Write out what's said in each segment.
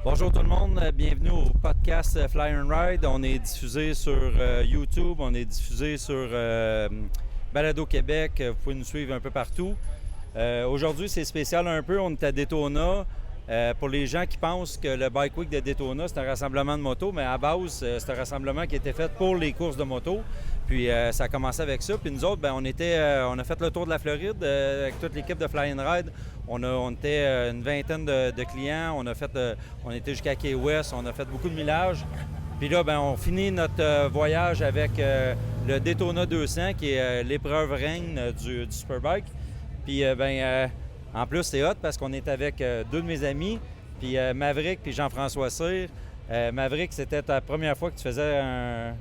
Bonjour tout le monde, bienvenue au podcast Fly and Ride. On est diffusé sur YouTube, on est diffusé sur Balado Québec. Vous pouvez nous suivre un peu partout. Aujourd'hui, c'est spécial un peu. On est à Daytona. Pour les gens qui pensent que le Bike Week de Daytona, c'est un rassemblement de motos, mais à base, c'est un rassemblement qui a été fait pour les courses de moto. Puis ça a commencé avec ça. Puis nous autres, on a fait le tour de la Floride avec toute l'équipe de Fly and Ride. On était une vingtaine de clients. On était jusqu'à Key West. On a fait beaucoup de millages. Puis là, on finit notre voyage avec le Daytona 200, qui est l'épreuve reine du Superbike. Puis en plus, c'est hot parce qu'on est avec deux de mes amis, puis Maverick puis Jean-François Cyr. Maverick, c'était ta première fois que tu faisais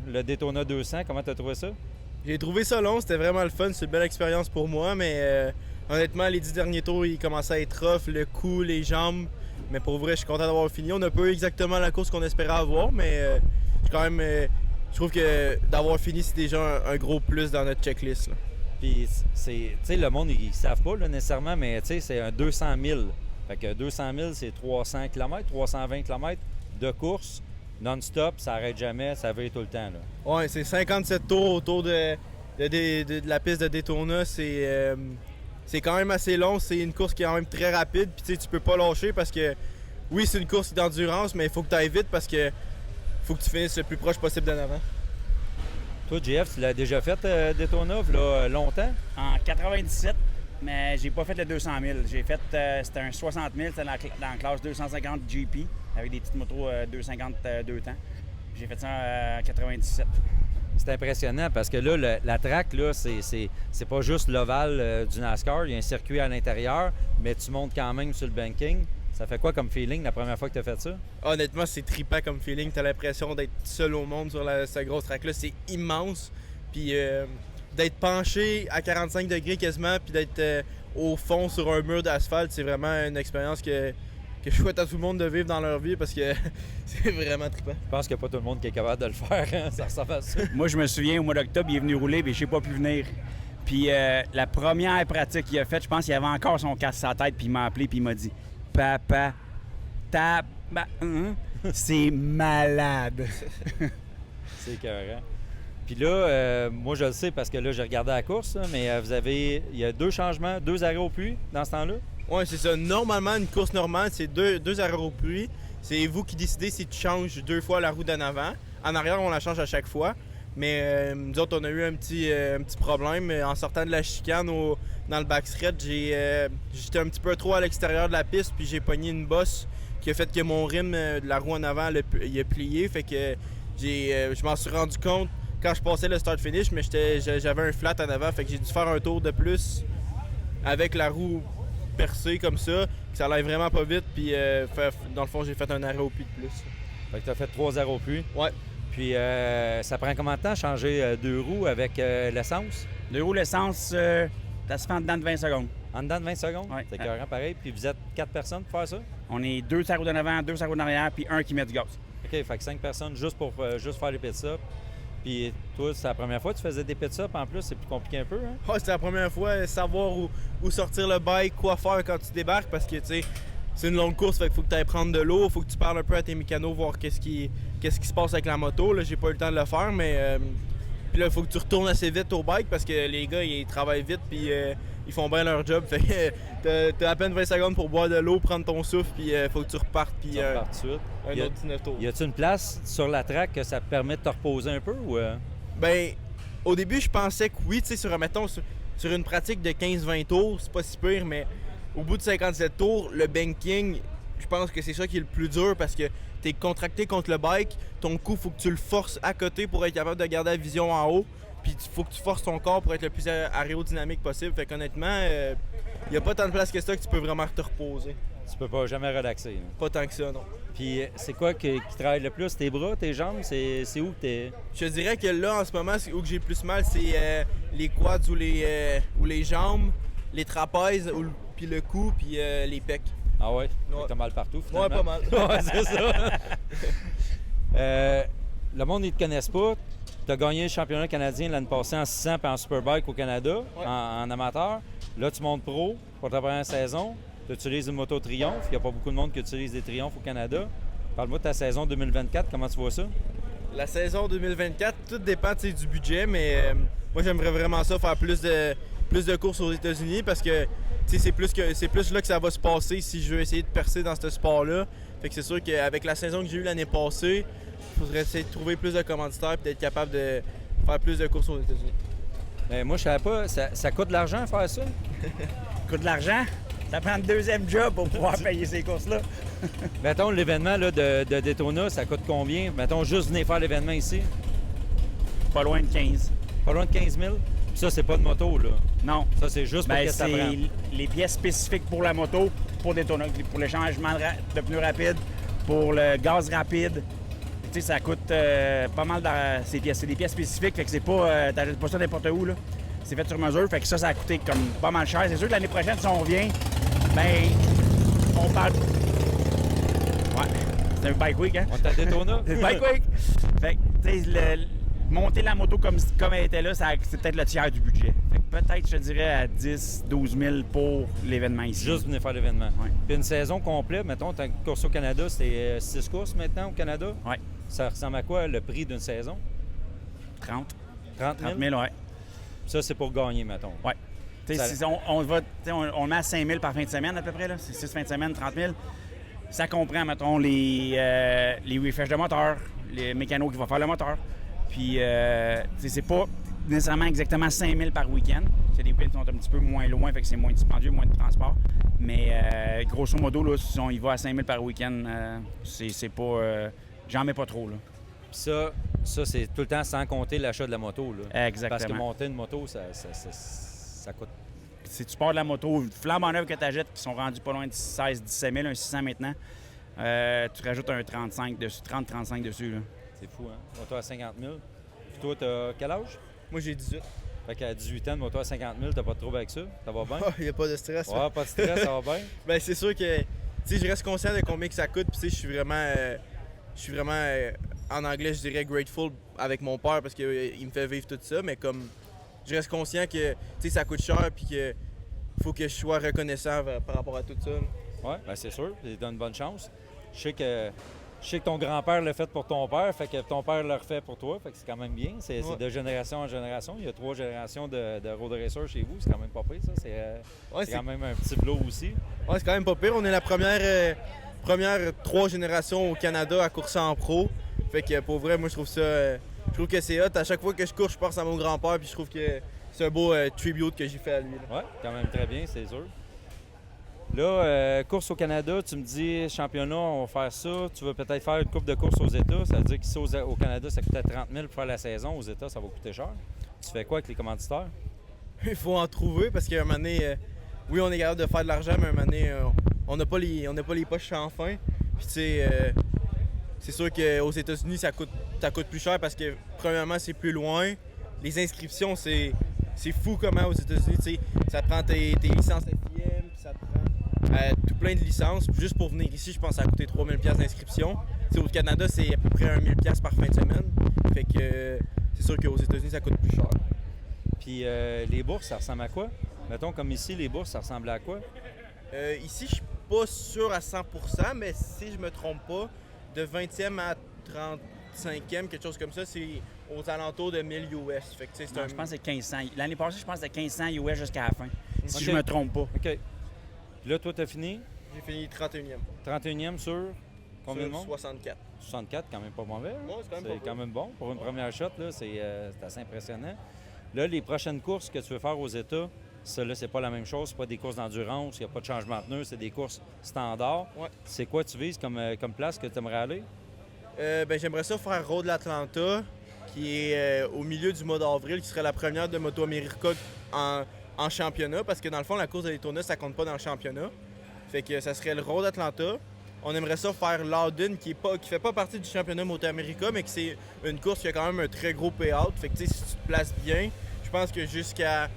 le Daytona 200. Comment tu as trouvé ça? J'ai trouvé ça long, c'était vraiment le fun, c'est une belle expérience pour moi, mais honnêtement, les 10 derniers tours, ils commençaient à être rough, le cou, les jambes. Mais pour vrai, je suis content d'avoir fini. On n'a pas eu exactement la course qu'on espérait avoir, mais je trouve que d'avoir fini, c'est déjà un gros plus dans notre checklist, là. Puis, tu sais, le monde, ils savent pas là, nécessairement, mais tu sais, c'est un 200 000. Fait que 200 000, c'est 300 km, 320 km de course non-stop, ça n'arrête jamais, ça veille tout le temps, là. Ouais, c'est 57 tours autour de la piste de Daytona. C'est quand même assez long, c'est une course qui est quand même très rapide. Puis tu sais, tu peux pas lâcher parce que, oui, c'est une course d'endurance, mais il faut que tu ailles vite parce que faut que tu finisses le plus proche possible d'en avant. Toi, JF, tu l'as déjà fait Daytona, là, longtemps? En 97, mais j'ai pas fait le 200 000. J'ai fait, c'était un 60 000, c'était dans la classe 250 GP, avec des petites motos 250 2 temps. J'ai fait ça en 97. C'est impressionnant parce que là, la track, là, c'est pas juste l'ovale du NASCAR. Il y a un circuit à l'intérieur, mais tu montes quand même sur le banking. Ça fait quoi comme feeling la première fois que tu as fait ça? Honnêtement, c'est trippant comme feeling. T'as l'impression d'être seul au monde sur cette grosse track-là. C'est immense. Puis d'être penché à 45 degrés quasiment, puis d'être au fond sur un mur d'asphalte, c'est vraiment une expérience que je souhaite à tout le monde de vivre dans leur vie parce que c'est vraiment trippant. Je pense qu'il n'y a pas tout le monde qui est capable de le faire. Hein? Ça ressemble à ça. Moi, je me souviens, au mois d'octobre, il est venu rouler, mais j'ai pas pu venir. Puis la première pratique qu'il a faite, je pense qu'il avait encore son casque sur sa tête, puis il m'a appelé, puis il m'a dit « Papa, c'est malade! » C'est écœurant. Puis là, moi, je le sais parce que là, j'ai regardé la course, là, mais il y a 2 changements, 2 arrêts au puits dans ce temps-là? Oui, c'est ça. Normalement, une course normale, c'est deux arrêts au puits. C'est vous qui décidez si tu changes 2 fois la roue d'en avant. En arrière, on la change à chaque fois. Mais nous autres, on a eu un petit problème. En sortant de la chicane dans le backstretch, j'étais un petit peu trop à l'extérieur de la piste, puis j'ai pogné une bosse qui a fait que mon rim de la roue en avant, il a plié. Fait que je m'en suis rendu compte quand je passais le start-finish, mais j'avais un flat en avant. Fait que j'ai dû faire un tour de plus avec la roue percée comme ça, que ça allait vraiment pas vite. Puis dans le fond, j'ai fait un arrêt au puits de plus. Fait que tu as fait 3 arrêts au puits? Ouais. Puis, ça prend combien de temps changer 2 roues avec l'essence? 2 roues l'essence, ça se fait en dedans de 20 secondes. En dedans de 20 secondes? Oui. C'est carrément pareil. Puis, vous êtes 4 personnes pour faire ça? On est 2 sur la roue d'en avant, 2 sur la roue d'en arrière, puis un qui met du gaz. OK, fait que 5 personnes juste pour faire les pit-stops. Puis, toi, c'est la première fois que tu faisais des pit-stops en plus? C'est plus compliqué un peu, hein? Ouais, c'était la première fois, savoir où sortir le bike, quoi faire quand tu débarques, parce que, tu sais, c'est une longue course, fait qu'il faut que tu ailles prendre de l'eau, faut que tu parles un peu à tes mécanos, voir qu'est-ce qui se passe avec la moto. Là, j'ai pas eu le temps de le faire, mais puis là, il faut que tu retournes assez vite au bike parce que les gars, ils travaillent vite puis ils font bien leur job. Fait que t'as à peine 20 secondes pour boire de l'eau, prendre ton souffle, puis faut que tu repartes. Puis Tu repars tout de suite. un autre 19 tours. Y a-t-il une place sur la track que ça te permet de te reposer un peu ou... Ben, au début, je pensais que oui, tu sais, mettons, sur une pratique de 15-20 tours, c'est pas si pire, mais au bout de 57 tours, le banking, je pense que c'est ça qui est le plus dur parce que t'es contracté contre le bike, ton cou, faut que tu le forces à côté pour être capable de garder la vision en haut, puis il faut que tu forces ton corps pour être le plus aérodynamique possible. Fait qu'honnêtement, y a pas tant de place que ça que tu peux vraiment te reposer. Tu peux pas jamais relaxer. Hein? Pas tant que ça, non. Puis c'est quoi qui travaille le plus? Tes bras, tes jambes? C'est où que t'es... Je te dirais que là, en ce moment, où que j'ai le plus mal, c'est les quads ou les jambes, les trapèzes, puis le cou, puis les pecs. Ah ouais? T'as mal partout, finalement? Ouais, pas mal. Ouais, c'est ça. Le monde, ils te connaissent pas. Tu as gagné le championnat canadien l'année passée en 600 puis en Superbike au Canada, ouais. en amateur. Là, tu montes pro pour ta première saison. Tu utilises une moto Triumph. Il n'y a pas beaucoup de monde qui utilise des Triumph au Canada. Parle-moi de ta saison 2024, comment tu vois ça? La saison 2024, tout dépend du budget, mais moi j'aimerais vraiment ça faire plus de courses aux États-Unis parce que c'est plus là que ça va se passer si je veux essayer de percer dans ce sport-là. Fait que c'est sûr qu'avec la saison que j'ai eue l'année passée, il faudrait essayer de trouver plus de commanditaires et d'être capable de faire plus de courses aux États-Unis. Mais moi, je savais pas, ça coûte de l'argent faire ça? Ça coûte de l'argent. Ça prend un deuxième job pour pouvoir payer ces courses-là. Mettons, l'événement là, de Daytona, ça coûte combien? Mettons, juste venir faire l'événement ici? Pas loin de 15. Pas loin de 15 000? Puis ça, c'est pas de moto, là. Non. Ça, c'est juste pour que ça prend. C'est les pièces spécifiques pour la moto, pour Daytona, pour le changement de pneus rapide, pour le gaz rapide. Tu sais, ça coûte pas mal ces pièces. C'est des pièces spécifiques, fait que c'est pas... t'achètes pas ça n'importe où, là. C'est fait sur mesure, fait que ça a coûté comme pas mal cher. C'est sûr que l'année prochaine, si on revient, ben on parle... Ouais, c'est un bike week, hein? On t'a Daytona? C'est un bike week! Fait que, tu sais, monter la moto comme elle était là, c'est peut-être le tiers du budget. Fait que peut-être, je dirais, à 10 000 12 000 pour l'événement ici. Juste venir faire l'événement. Ouais. Puis une saison complète, mettons, ta course au Canada, c'est 6 courses maintenant au Canada? Oui. Ça ressemble à quoi le prix d'une saison? 30. 30 000? 30 000, oui. Ça, c'est pour gagner, mettons. Oui. Ça- Si on le met à 5 000 par fin de semaine à peu près, là. C'est 6 fins de semaine, 30 000. Ça comprend, mettons, les refresh de moteur, les mécanos qui vont faire le moteur. Puis, c'est pas nécessairement exactement 5 000 par week-end. C'est des pins qui sont un petit peu moins loin, fait que c'est moins dispendieux, moins de transport. Mais grosso modo, là, si on y va à 5 000 par week-end, c'est pas... j'en mets pas trop, là. Puis ça c'est tout le temps sans compter l'achat de la moto, là. Exactement. Parce que monter une moto, ça coûte. Si tu pars de la moto, flambe en neuve que tu achètes, qui sont rendus pas loin de 16-17 000, un 600 maintenant, tu rajoutes un 35 dessus, 30-35 dessus, là. C'est fou, hein? Moto à 50 000. Puis toi, t'as quel âge? Moi j'ai 18. Fait qu'à 18 ans, moto à 50 000, t'as pas de trouble avec ça? Ça va bien? Il n'y a pas de stress. Ouais, pas de stress, ça va bien? Ben c'est sûr que je reste conscient de combien que ça coûte. Puis je suis vraiment en anglais je dirais grateful avec mon père parce qu'il me fait vivre tout ça. Mais comme je reste conscient que ça coûte cher puis que faut que je sois reconnaissant par rapport à tout ça. Oui, bien c'est sûr. Tu donnes une bonne chance. Je sais que ton grand-père l'a fait pour ton père, fait que ton père l'a refait pour toi, fait que c'est quand même bien. C'est de génération en génération. Il y a 3 générations de road racer chez vous. C'est quand même pas pire, ça. C'est quand même un petit flow aussi. Ouais, c'est quand même pas pire. On est la première 3 générations au Canada à courser en pro. Fait que pour vrai, moi je trouve que c'est hot. À chaque fois que je cours, je pense à mon grand-père puis je trouve que c'est un beau tribute que j'ai fait à lui. Oui, quand même très bien, c'est sûr. Là, course au Canada, tu me dis championnat, on va faire ça. Tu veux peut-être faire une coupe de course aux États. Ça veut dire qu'ici au Canada, ça coûtait 30 000 pour faire la saison. Aux États, ça va coûter cher. Tu fais quoi avec les commanditaires? Il faut en trouver parce qu'à un moment donné, oui, on est capable de faire de l'argent, mais à un moment donné, on n'a pas les poches sans fin. Puis tu sais, c'est sûr qu'aux États-Unis, ça coûte plus cher parce que premièrement, c'est plus loin. Les inscriptions, c'est fou comment aux États-Unis, tu sais, ça te prend tes licences FIM, puis ça te prend tout plein de licences. Puis juste pour venir ici, je pense que ça a coûté 3 000 $ d'inscription. Au Canada, c'est à peu près 1 000 $ par fin de semaine. Fait que c'est sûr qu'aux États-Unis, ça coûte plus cher. Puis les bourses, ça ressemble à quoi? Mettons comme ici, les bourses, ça ressemble à quoi? Ici, je suis pas sûr à 100%, mais si je me trompe pas, de 20e à 35e, quelque chose comme ça, c'est aux alentours de 1000 US. Fait que, Je pense que c'est 1500. L'année passée, je pense que c'était 1500 US jusqu'à la fin, si Ok. je me trompe pas. OK. Puis là, toi, t'as fini? J'ai fini 31e. 31e sur combien de Sur monde? 64. 64, quand même pas mauvais. hein? Ouais, c'est quand même pas C'est pire. quand même bon. Pour une première shot, là, c'est assez impressionnant. Là, les prochaines courses que tu veux faire aux États, ça, là, c'est pas la même chose. C'est pas des courses d'endurance, il n'y a pas de changement de pneus, c'est des courses standards. Ouais. C'est quoi tu vises comme place que tu aimerais aller? J'aimerais ça faire Road l'Atlanta, qui est au milieu du mois d'avril, qui serait la première de Moto America en championnat, parce que dans le fond, la course de Daytona, ça compte pas dans le championnat. Fait que ça serait le Road Atlanta. On aimerait ça faire Loudon, qui fait pas partie du championnat Moto America, mais qui c'est une course qui a quand même un très gros payout. Fait que tu sais, si tu te places bien, je pense que jusqu'à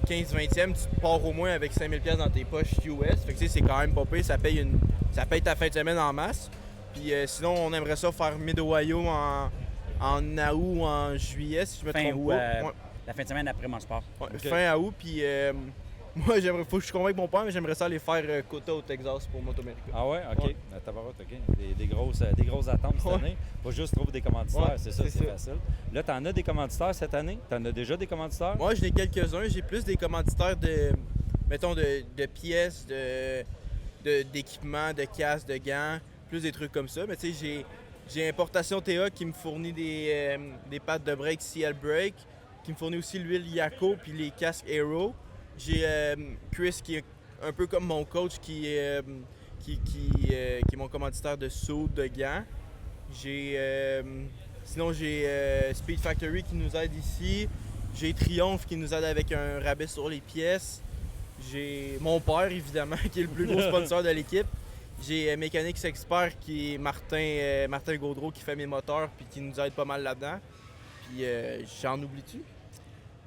15-20e, tu te pars au moins avec 5 000 $ dans tes poches US. Fait que tu sais, c'est quand même pas pire, ça paye ta fin de semaine en masse. Puis sinon, on aimerait ça faire Mid-Ohio en août ou en juillet, si je me Fin trompe août, pas. Ouais. la fin de semaine après mon sport. Ouais, Ok. fin août, puis Moi, faut que je convainque mon père, mais j'aimerais ça aller faire Kota au Texas pour Moto-America. Ah ouais? OK. Ouais. Tabarouette, OK. Des grosses attentes cette Ouais. année. Faut juste trouver des commanditaires, Ouais, c'est ça, c'est c'est ça. facile. Là, t'en as des commanditaires cette année? T'en as déjà des commanditaires? Moi, j'en ai quelques-uns. J'ai plus des commanditaires mettons, de pièces, d'équipements, de casques, de gants, plus des trucs comme ça. Mais tu sais, j'ai Importation TA qui me fournit des pattes de break CL Brake, qui me fournit aussi l'huile Yako puis les casques Aero. J'ai Chris qui est un peu comme mon coach qui est mon commanditaire de sauts, de gants. Sinon j'ai Speed Factory qui nous aide ici. J'ai Triumph qui nous aide avec un rabais sur les pièces. J'ai mon père évidemment qui est le plus gros sponsor de l'équipe. J'ai Mechanics Expert qui est Martin Gaudreau qui fait mes moteurs puis qui nous aide pas mal là-dedans. Puis j'en oublie-tu?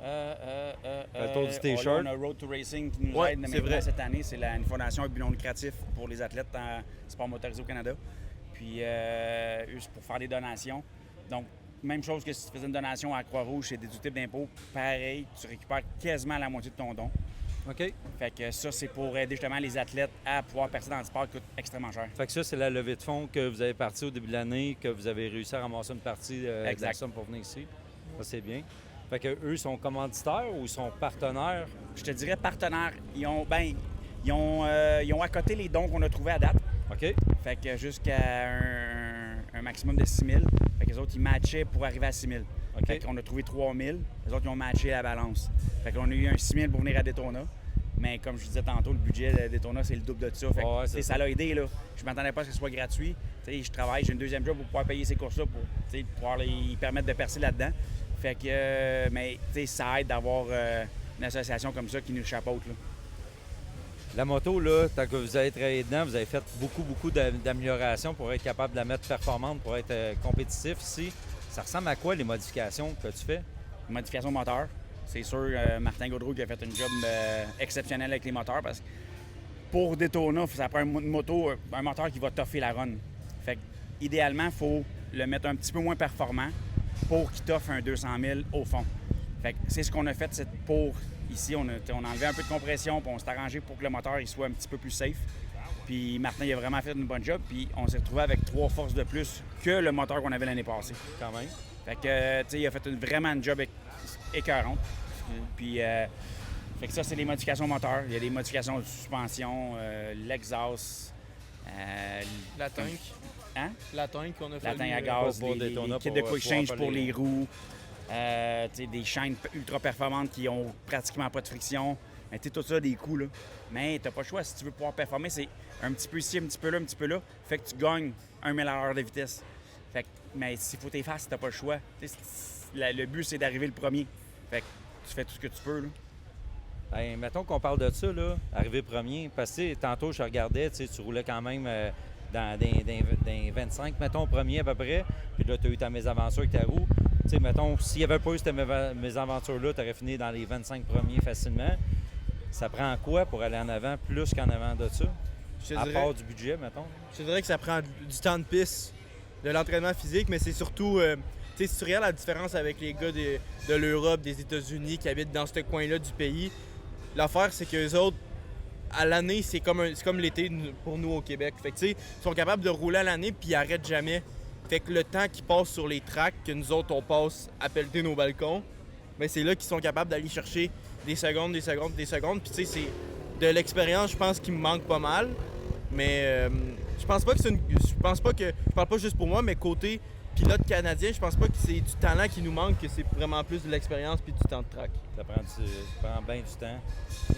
Le tour du t-shirt. On a Road to Racing qui nous Ouais, aide c'est maintenant vrai. cette année. C'est une fondation à but non lucratif pour les athlètes en sport motorisé au Canada. Puis eux, c'est pour faire des donations. Donc, même chose que si tu faisais une donation à Croix-Rouge, c'est déductible d'impôt. Pareil, tu récupères quasiment la moitié de ton don. OK. Fait que ça, c'est pour aider justement les athlètes à pouvoir percer dans le sport qui coûte extrêmement cher. Fait que ça, c'est la levée de fonds que vous avez parti au début de l'année, que vous avez réussi à ramasser une partie de la Exact. somme pour venir ici. Ça, c'est bien. Fait que eux sont commanditaires ou ils sont partenaires? Je te dirais partenaires. Ils ont à côté les dons qu'on a trouvés à date. OK. Fait que jusqu'à un maximum de 6 000. Fait que les autres, ils matchaient pour arriver à 6 000. OK. Fait qu'on a trouvé 3 000. Les autres, ils ont matché la balance. Fait qu'on a eu un 6 000 pour venir à Daytona. Mais comme je disais tantôt, le budget de Daytona, c'est le double de ça. Fait que, Ouais, c'est tu sais, ça l'a aidé, là. Je m'attendais pas à ce que ce soit gratuit. Tu sais, je travaille, j'ai une deuxième job pour pouvoir payer ces courses-là, pour tu sais, pouvoir les permettre de percer là-dedans. Fait que, mais tu sais, ça aide d'avoir une association comme ça qui nous chapeaute, là. La moto, là, tant que vous avez travaillé dedans, vous avez fait beaucoup d'améliorations pour être capable de la mettre performante, pour être compétitif ici. Ça ressemble à quoi les modifications que tu fais? Modification moteur. C'est sûr, Martin Gaudreau qui a fait une job exceptionnelle avec les moteurs parce que pour Daytona, ça prend une moto, un moteur qui va toffer la run. Fait que, idéalement, il faut le mettre un petit peu moins performant pour qu'il toffe un 200 000 au fond. Fait que c'est ce qu'on a fait c'est pour ici. On a enlevé un peu de compression puis on s'est arrangé pour que le moteur il soit un petit peu plus safe. Puis Martin il a vraiment fait une bonne job. Puis on s'est retrouvé avec 3 forces de plus que le moteur qu'on avait l'année passée. Quand même. Fait que, tu sais, il a fait vraiment une job écœurante. Puis, fait que ça, c'est les modifications moteurs. Il y a des modifications de suspension, l'exhaust, La tank. hein? La tank qu'on a fait. La tank à gaz, pour les Daytona, kits pour, de quick change pouvoir pour faire les les roues, tu sais, des chaînes ultra performantes qui ont pratiquement pas de friction. Mais tu sais, tout ça, des coûts, là. Mais t'as pas le choix. Si tu veux pouvoir performer, c'est un petit peu ici, un petit peu là, un petit peu là. Fait que tu gagnes 1 000 à l'heure de vitesse. Fait que, mais s'il faut t'effacer, t'as pas le choix. Tu sais, le but, c'est d'arriver le premier. Fait que tu fais tout ce que tu peux, là. Hey, mettons qu'on parle de ça, là, arriver premier, parce que tantôt je regardais, tu roulais quand même dans 25, mettons, premier à peu près, puis là, tu as eu ta mésaventure avec ta roue. Tu sais, mettons, s'il n'y avait pas eu cette mésaventure-là, tu aurais fini dans les 25 premiers facilement. Ça prend quoi pour aller en avant plus qu'en avant de ça? Je te À dirais- part du budget, mettons. Je te dirais que ça prend du temps de piste, de l'entraînement physique, mais c'est surtout, tu sais, si tu regardes la différence avec les gars de l'Europe, des États-Unis qui habitent dans ce coin-là du pays, l'affaire c'est qu'eux autres, à l'année, c'est comme l'été pour nous au Québec. Fait que tu sais, ils sont capables de rouler à l'année puis ils arrêtent jamais. Fait que le temps qu'ils passent sur les tracks, que nous autres on passe à pelleter nos balcons, mais c'est là qu'ils sont capables d'aller chercher des secondes. Puis tu sais, c'est de l'expérience, je pense qu'il me manque pas mal. Mais je pense pas que je parle pas juste pour moi, mais côté pilote canadien, je pense pas que c'est du talent qui nous manque, que c'est vraiment plus de l'expérience puis du temps de track. Ça prend bien du temps.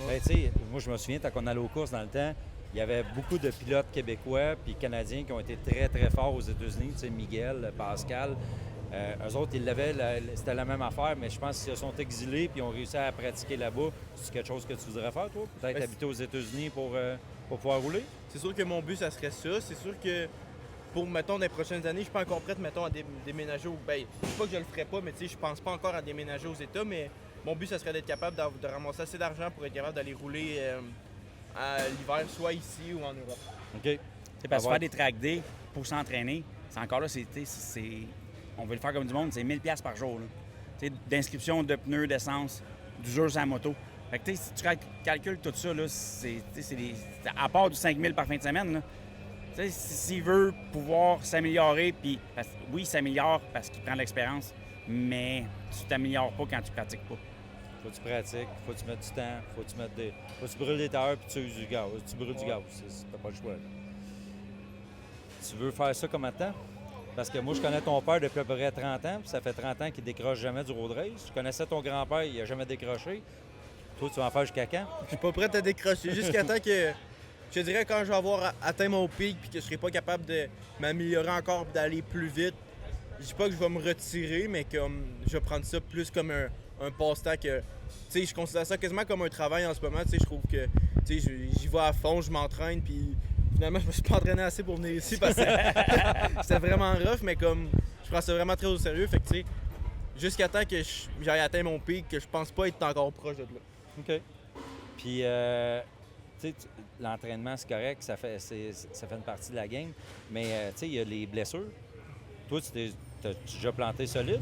Ben, tu sais, moi, je me souviens, quand on allait aux courses dans le temps, il y avait beaucoup de pilotes québécois puis canadiens qui ont été très, très forts aux États-Unis. Tu sais, Miguel, Pascal. Eux autres, ils l'avaient, c'était la même affaire, mais je pense qu'ils se sont exilés puis ont réussi à pratiquer là-bas. C'est quelque chose que tu voudrais faire, toi? Peut-être Ben, habiter aux États-Unis pour pouvoir rouler? C'est sûr que mon but, ça serait ça. C'est sûr que pour, mettons, les prochaines années, je suis pas encore prête, mettons, à déménager au... Ben, je sais pas que je le ferais pas, mais tu sais, je pense pas encore à déménager aux États, mais mon but, ça serait d'être capable de ramasser assez d'argent pour être capable d'aller rouler à l'hiver, soit ici ou en Europe. OK. C'est parce que faire des track days pour s'entraîner, c'est encore là, on veut le faire comme du monde, c'est 1 000 $ par jour, là. Tu sais, d'inscription de pneus, d'essence, d'usure sur la moto. Fait que, si tu calcules tout ça, là, c'est à part du 5 000 par fin de semaine, là, s'il veut pouvoir s'améliorer, puis oui, il s'améliore parce qu'il prend de l'expérience, mais tu t'améliores pas quand tu pratiques pas. Faut que tu pratiques, faut que tu mettes du temps, faut que tu brûles des tailleurs puis tu uses du gaz. Tu brûles du gaz, t'as pas le choix. Là. Tu veux faire ça combien de temps? Parce que moi, je connais ton père depuis à peu près 30 ans, puis ça fait 30 ans qu'il décroche jamais du road race. Je connaissais ton grand-père, il a jamais décroché. Toi, tu vas en faire jusqu'à quand? Je suis pas prêt à décrocher jusqu'à temps que, je te dirais, quand je vais avoir atteint mon pic puis que je serai pas capable de m'améliorer encore et d'aller plus vite, je dis pas que je vais me retirer, mais que je vais prendre ça plus comme un passe-temps que... Tu sais, je considère ça quasiment comme un travail en ce moment. Tu sais, je trouve que j'y vais à fond, je m'entraîne, puis finalement, je me suis pas entraîné assez pour venir ici parce que c'était vraiment rough, mais comme je prends ça vraiment très au sérieux. Fait que, tu sais, jusqu'à temps que j'aille atteindre mon pic, que je pense pas être encore proche de là. OK. Puis, tu sais, l'entraînement, c'est correct, ça fait une partie de la game, mais, tu sais, il y a les blessures. Toi, t'as-tu déjà planté solide?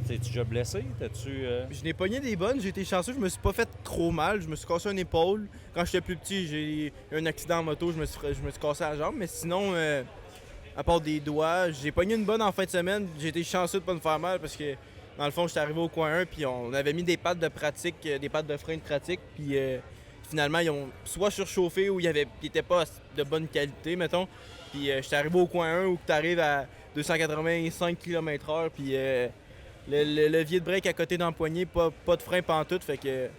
T'es-tu déjà blessé? Je n'ai pogné des bonnes, j'ai été chanceux, je me suis pas fait trop mal. Je me suis cassé une épaule. Quand j'étais plus petit, j'ai eu un accident en moto, je me suis cassé la jambe. Mais sinon, à part des doigts, j'ai pogné une bonne en fin de semaine. J'ai été chanceux de pas me faire mal parce que, dans le fond, j'étais arrivé au coin 1 puis on avait mis des pattes de pratique, des pattes de frein de pratique. Puis finalement, ils ont soit surchauffé ou ils étaient pas de bonne qualité, mettons. Puis j'étais arrivé au coin 1 où tu arrives à 285 km/h, puis le levier de break à côté dans le poignet, pas de frein pantoute, fait que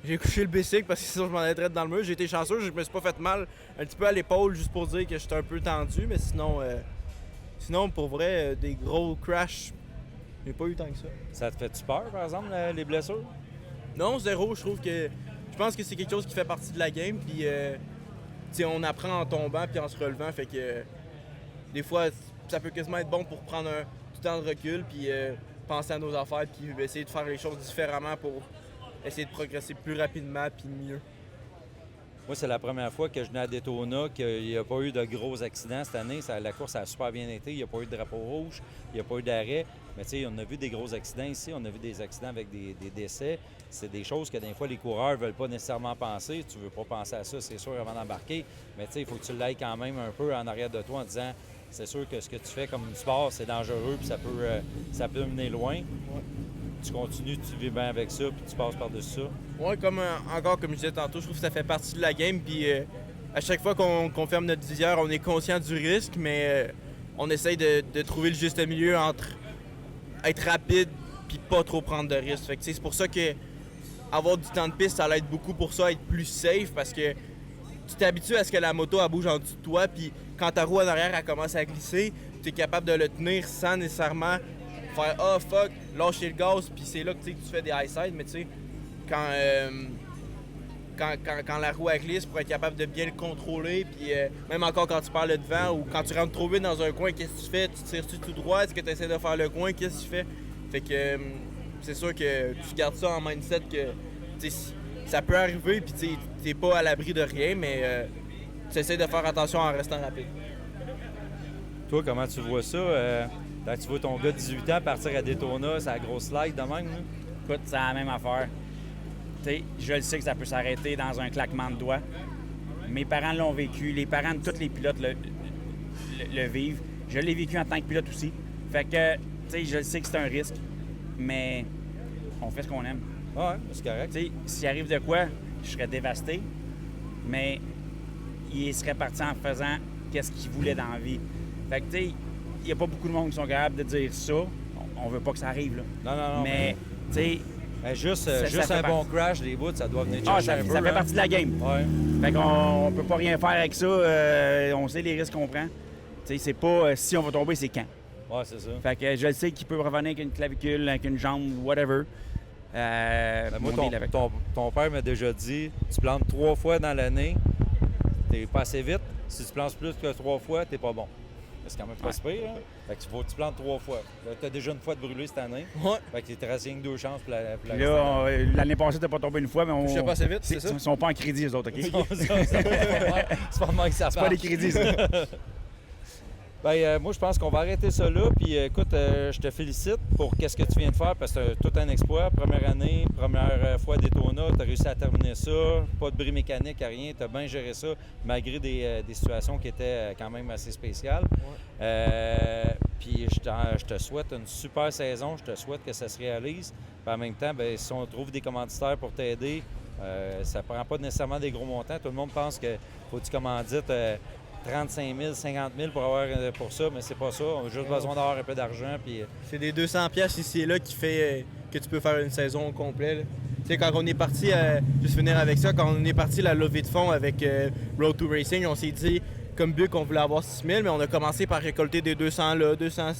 j'ai couché le bicycle parce que sinon je m'en allais direct dans le mur. J'ai été chanceux, je me suis pas fait mal un petit peu à l'épaule juste pour dire que j'étais un peu tendu, mais sinon pour vrai, des gros crashs, j'ai pas eu tant que ça. Ça te fait-tu peur, par exemple, les blessures? Non, zéro, je pense que c'est quelque chose qui fait partie de la game, puis on apprend en tombant puis en se relevant, fait que des fois ça peut quasiment être bon pour prendre du temps de recul puis penser à nos affaires puis essayer de faire les choses différemment pour essayer de progresser plus rapidement puis mieux. Moi, c'est la première fois que je venais à Daytona qu'il n'y a pas eu de gros accidents cette année. La course a super bien été. Il n'y a pas eu de drapeau rouge, il n'y a pas eu d'arrêt. Mais tu sais, on a vu des gros accidents ici. On a vu des accidents avec des décès. C'est des choses que des fois, les coureurs ne veulent pas nécessairement penser. Tu ne veux pas penser à ça, c'est sûr, avant d'embarquer. Mais tu sais, il faut que tu l'ailles quand même un peu en arrière de toi en disant c'est sûr que ce que tu fais comme sport, c'est dangereux puis ça peut mener loin. Ouais. Tu continues, tu vis bien avec ça, puis tu passes par-dessus ça. Oui, comme je disais tantôt, je trouve que ça fait partie de la game. Puis à chaque fois qu'on ferme notre visière, on est conscient du risque, mais on essaye de trouver le juste milieu entre être rapide puis pas trop prendre de risques. Fait que c'est pour ça que avoir du temps de piste, ça l'aide beaucoup pour ça, être plus safe, parce que tu t'habitues à ce que la moto elle bouge en dessous de toi, puis quand ta roue en arrière elle commence à glisser, tu es capable de le tenir sans nécessairement faire « Ah, fuck », lâcher le gaz, puis c'est là que tu fais des high side, mais tu sais, quand la roue elle glisse, pour être capable de bien le contrôler, puis même encore quand tu pars le devant ou quand tu rentres trop vite dans un coin, qu'est-ce que tu fais? Tu tires-tu tout droit? Est-ce que tu essaies de faire le coin? Qu'est-ce que tu fais? Fait que c'est sûr que tu gardes ça en mindset que ça peut arriver, puis t'es pas à l'abri de rien, mais tu essaies de faire attention en restant rapide. Toi, comment tu vois ça? Quand tu vois ton gars de 18 ans partir à Daytona, c'est la grosse slide de même, là? Écoute, c'est la même affaire. T'sais, je le sais que ça peut s'arrêter dans un claquement de doigts. Mes parents l'ont vécu, les parents de tous les pilotes le vivent. Je l'ai vécu en tant que pilote aussi. Fait que, tu sais, je le sais que c'est un risque, mais on fait ce qu'on aime. Ouais, c'est correct. Tu sais, s'il arrive de quoi, je serais dévasté, mais il serait parti en faisant qu'est-ce qu'il voulait dans la vie. Fait que, tu sais, il n'y a pas beaucoup de monde qui sont capables de dire ça. On veut pas que ça arrive, là. Non. Mais, tu sais... Juste un bon crash, des bouts, ça doit venir chercher un peu. Ça fait partie de la game. Ouais. Fait qu'on peut pas rien faire avec ça. On sait les risques qu'on prend. T'sais, c'est pas si on va tomber, c'est quand. Ouais, c'est ça. Fait que je le sais qu'il peut revenir avec une clavicule, avec une jambe, whatever. Moi, ton père m'a déjà dit, tu plantes 3 fois dans l'année, t'es pas assez vite. Si tu plantes plus que 3 fois, t'es pas bon. C'est quand même pas si pire, hein? Fait que tu plantes 3 fois. Tu as déjà une fois de brûlé cette année. Ouais. Fait que tu restes 2 chances pour la là, l'année passée, t'as pas tombé une fois, mais on... Je sais pas assez vite, c'est ça? Ils sont pas en crédit, les autres, OK? C'est pas mal que ça C'est pas des crédits, ça. Moi, je pense qu'on va arrêter ça là. Puis écoute, je te félicite pour ce que tu viens de faire parce que c'est tout un exploit. Première année, première fois à Daytona, tu as réussi à terminer ça. Pas de bris mécanique, rien. Tu as bien géré ça malgré des situations qui étaient quand même assez spéciales. Puis je te souhaite une super saison. Je te souhaite que ça se réalise. Puis en même temps, si on trouve des commanditaires pour t'aider, ça ne prend pas nécessairement des gros montants. Tout le monde pense qu'il faut que tu commandites 35 000, 50 000 pour ça, mais c'est pas ça. On a juste besoin d'avoir un peu d'argent. Puis... C'est des 200 pièces ici et là qui fait que tu peux faire une saison complète. Tu sais, quand on est parti, juste finir avec ça, quand on est parti la levée de fonds avec Road to Racing, on s'est dit, comme but qu'on voulait avoir 6 000, mais on a commencé par récolter des 200 là, 200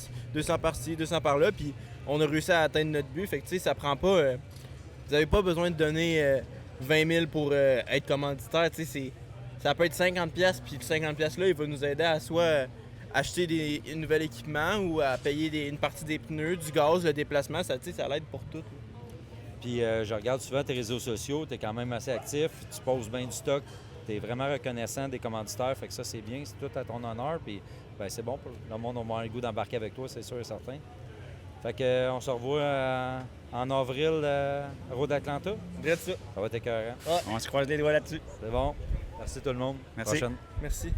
par-ci, 200 par-là, puis on a réussi à atteindre notre but. Fait que, tu sais, ça prend pas... vous n'avez pas besoin de donner 20 000 pour être commanditaire, tu sais, ça peut être 50$, puis le 50$ là, il va nous aider à soit acheter un nouvel équipement ou à payer une partie des pneus, du gaz, le déplacement, ça l'aide pour tout. Puis je regarde souvent tes réseaux sociaux, tu es quand même assez actif, tu poses bien du stock, tu es vraiment reconnaissant des commanditaires, fait que ça c'est bien, c'est tout à ton honneur, puis c'est bon pour le monde, on va avoir le goût d'embarquer avec toi, c'est sûr et certain. Fait que on se revoit en avril à Road Atlanta. Direct ça. Ça va être écœurant. On se croise les doigts là-dessus. C'est bon. Merci tout le monde. Merci. Prochaine. Merci.